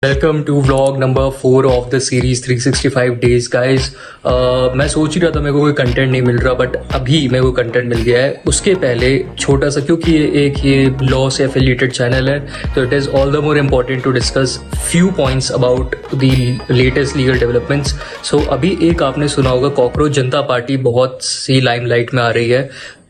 Welcome to vlog number 4 of the series 365 days guys. मैं सोच ही रहा था मेरे को कोई कंटेंट नहीं मिल रहा, बट अभी मेरे को कंटेंट मिल गया है। उसके पहले छोटा सा, क्योंकि ये लॉ से एफिलिएटेड चैनल है, तो it is all the more important to discuss few points about the latest legal developments. So अभी एक आपने सुना होगा, कॉकरोच जनता पार्टी बहुत सी लाइमलाइट में आ रही है।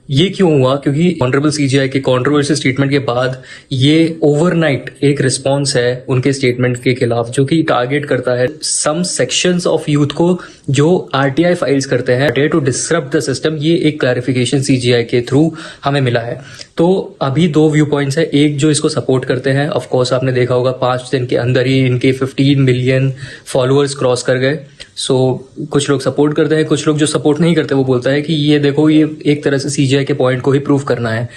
ये क्यों हुआ? क्योंकि ऑनरेबल सीजीआई के कंट्रोवर्शियल स्टेटमेंट के बाद ये ओवरनाइट एक रिस्पांस है उनके स्टेटमेंट के खिलाफ, जो कि टारगेट करता है सम सेक्शंस ऑफ यूथ को जो आरटीआई फाइल्स करते हैं टू डिसरप्ट द सिस्टम। ये एक क्लैरिफिकेशन सीजीआई के थ्रू हमें मिला है। तो अभी दो व्यू पॉइंट्स है। एक जो इसको सपोर्ट करते हैं, ऑफ कोर्स आपने देखा होगा 5 दिन के अंदर ही इनके 15 मिलियन फॉलोअर्स क्रॉस कर गए। सो कुछ लोग सपोर्ट करते हैं, कुछ लोग जो सपोर्ट नहीं करते वो बोलता है कि ये देखो, ये एक तरह से सीजीआई के पॉइंट को ही प्रूव करना है।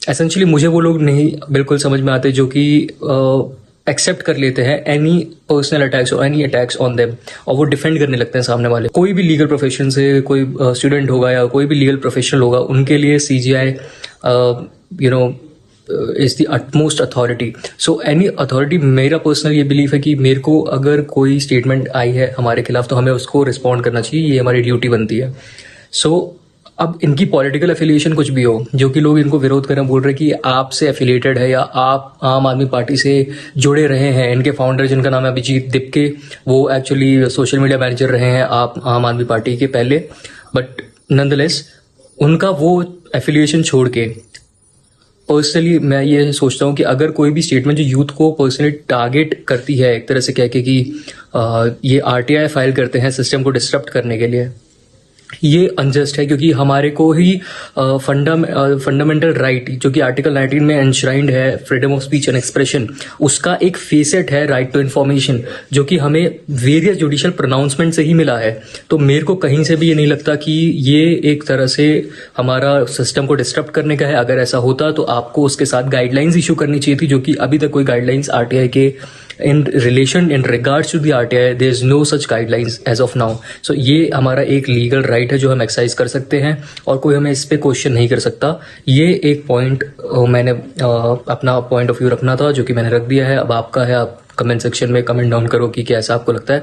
एसेंशियली मुझे वो लोग नहीं बिल्कुल समझ में आते जो कि एक्सेप्ट कर लेते हैं एनी पर्सनल अटैक्स और एनी अटैक्स ऑन देम, और वो डिफेंड करने लगते हैं सामने वाले। कोई भी लीगल प्रोफेशन से कोई स्टूडेंट होगा या कोई भी लीगल प्रोफेशनल होगा, उनके लिए CGI is the utmost authority. So any authority, मेरा पर्सनल ये बिलीफ है कि मेरे को अगर कोई स्टेटमेंट आई है हमारे खिलाफ तो हमें उसको रिस्पॉन्ड करना चाहिए, ये हमारी ड्यूटी बनती है। सो अब इनकी पॉलिटिकल एफिलिएशन कुछ भी हो, जो कि लोग इनको विरोध कर रहे हैं, बोल रहे हैं कि आपसे एफिलिएटेड है या आप आम आदमी पार्टी से जुड़े रहे हैं। इनके फाउंडर जिनका नाम है अभिजीत दिपके, वो एक्चुअली सोशल मीडिया मैनेजर रहे हैं आप आम आदमी पार्टी के पहले, बट नॉनदलेस उनका वो एफिलिएशन छोड़ के पर्सनली मैं ये सोचता हूँ कि अगर कोई भी स्टेटमेंट जो यूथ को पर्सनली टारगेट करती है एक तरह से कह के कि ये आरटीआई फाइल करते हैं सिस्टम को डिस्टर्ब करने के लिए, ये अनजस्ट है। क्योंकि हमारे को ही फंडामेंटल राइट जो कि आर्टिकल 19 में एनश्राइंड है, freedom of speech and expression, उसका एक फेसेट है राइट टू इन्फॉर्मेशन, जो कि हमें वेरियस जुडिशियल प्रोनाउंसमेंट से ही मिला है। तो मेरे को कहीं से भी ये नहीं लगता कि ये एक तरह से हमारा सिस्टम को डिस्टर्ब करने का है। अगर ऐसा होता तो आपको उसके साथ गाइडलाइंस इशू करनी चाहिए थी, जो कि अभी तक कोई गाइडलाइंस आरटीआई के in regards to the RTI there is no such guidelines as of now. So ये हमारा एक लीगल राइट है जो हम एक्सरसाइज कर सकते हैं और कोई हमें इस पे क्वेश्चन नहीं कर सकता। ये एक पॉइंट मैंने अपना पॉइंट ऑफ व्यू रखना था, जो कि मैंने रख दिया है। अब आपका है, आप कमेंट सेक्शन में कमेंट डाउन करो कि कैसा आपको लगता है।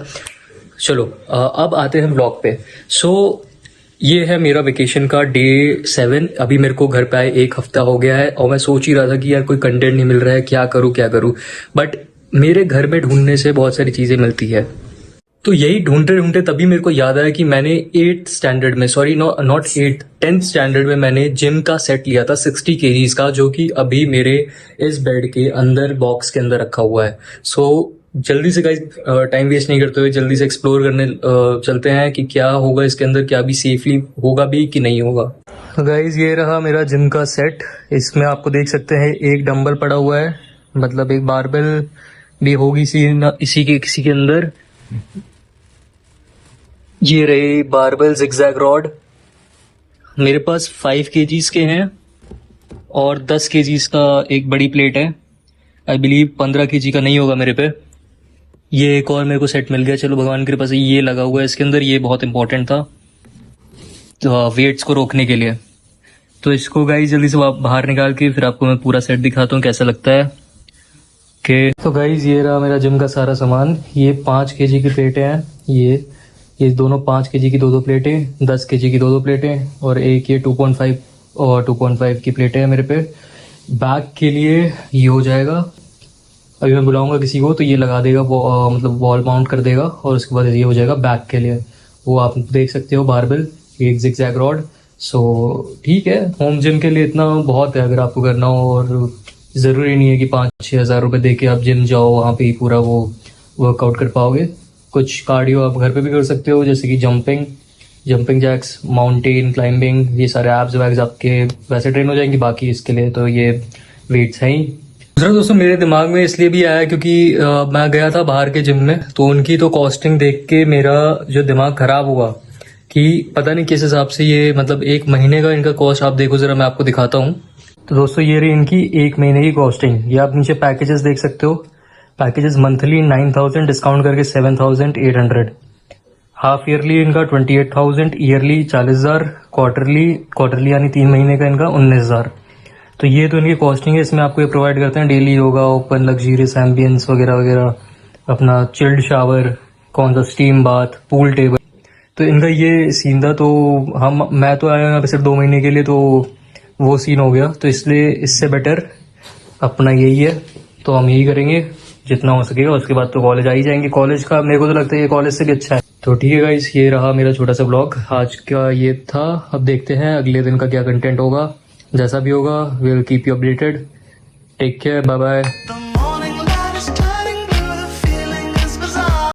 चलो अब आते हैं व्लॉग पे। सो ये है मेरा वेकेशन का डे 7। अभी मेरे को घर पे आए 1 हफ्ता हो गया है और मैं सोच ही रहा था कि यार कोई कंटेंट नहीं मिल रहा है, क्या करूं, बट मेरे घर में ढूंढने से बहुत सारी चीजें मिलती है। तो यही ढूंढते ढूंढते तभी मेरे को याद आया कि मैंने 8th स्टैंडर्ड में, sorry not 8th 10th standard में मैंने जिम का सेट लिया था 60 kgs का, जो कि अभी मेरे इस बेड के अंदर बॉक्स के अंदर रखा हुआ है। सो जल्दी से गाइस, टाइम वेस्ट नहीं करते हुए जल्दी से एक्सप्लोर करने चलते हैं कि क्या होगा इसके अंदर, क्या भी सेफली होगा भी कि नहीं होगा। तो गाइस ये रहा मेरा जिम का सेट। इसमें आपको देख सकते हैं एक डंबल पड़ा हुआ है, मतलब एक बारबेल भी होगी इसी के किसी के अंदर। ये रही बारबेल जिगजैग रॉड। मेरे पास 5 kgs के हैं और 10 kgs का एक बड़ी प्लेट है। आई बिलीव 15 kg का नहीं होगा मेरे पे। ये एक और मेरे को सेट मिल गया, चलो भगवान की कृपा से। ये लगा हुआ है इसके अंदर, ये बहुत इंपॉर्टेंट था तो वेट्स को रोकने के लिए। तो इसको गाइस जल्दी से बाहर निकाल के फिर आपको मैं पूरा सेट दिखाता हूँ कैसा लगता है। तो गाइज ये रहा मेरा जिम का सारा सामान। ये 5 kg की प्लेटें हैं, ये दोनों 5 kg की 2 प्लेटें, 10 kg की 2 प्लेटें, और एक ये 2.5 और 2.5 की प्लेटें हैं मेरे पे। बैक के लिए ये हो जाएगा। अभी मैं बुलाऊंगा किसी को तो ये लगा देगा, वो मतलब वॉल माउंट कर देगा, और उसके बाद ये हो जाएगा बैक के लिए। वो आप देख सकते हो बारबेल, एक जिगजैग रॉड। सो ठीक है, होम जिम के लिए इतना बहुत है अगर आपको करना हो, और ज़रूरी नहीं है कि 5-6 हज़ार रुपये दे के आप जिम जाओ, वहाँ पे ही पूरा वो वर्कआउट कर पाओगे। कुछ कार्डियो आप घर पे भी कर सकते हो, जैसे कि जंपिंग जैक्स, माउंटेन क्लाइंबिंग, ये सारे एब्स वैग्स आपके वैसे ट्रेन हो जाएंगे। बाकी इसके लिए तो ये वेट्स हैं ही। दूसरा दोस्तों मेरे दिमाग में इसलिए भी आया क्योंकि मैं गया था बाहर के जिम में, तो उनकी तो कॉस्टिंग देख के मेरा जो दिमाग खराब हुआ कि पता नहीं किस हिसाब से ये, मतलब 1 महीने का इनका कॉस्ट आप देखो ज़रा, मैं आपको दिखाता हूँ। तो दोस्तों ये रही इनकी 1 महीने की कॉस्टिंग। ये आप नीचे पैकेजेस देख सकते हो। पैकेजेस मंथली 9,000, डिस्काउंट करके 7,800, हाफ ईयरली इनका 28,000, ईयरली 40,000, क्वार्टरली यानी 3 महीने का इनका 19,000। तो ये तो इनकी कॉस्टिंग है। इसमें आपको ये प्रोवाइड करते हैं daily yoga, open luxurious ambience वगैरह वगैरह, अपना चिल्ड शावर, कौन सा स्टीम बाथ, पूल टेबल। तो इनका ये सीन था। तो मैं तो आया यहाँ पे सिर्फ 2 महीने के लिए, तो वो सीन हो गया। तो इसलिए इससे बेटर अपना यही है, तो हम यही करेंगे जितना हो सकेगा। उसके बाद तो कॉलेज आ ही जाएंगे। कॉलेज का मेरे को तो लगता है ये कॉलेज से भी अच्छा है। तो ठीक है गाइस, ये रहा मेरा छोटा सा ब्लॉग आज का, ये था। अब देखते हैं अगले दिन का क्या कंटेंट होगा। जैसा भी होगा will keep you updated. Take care, bye bye.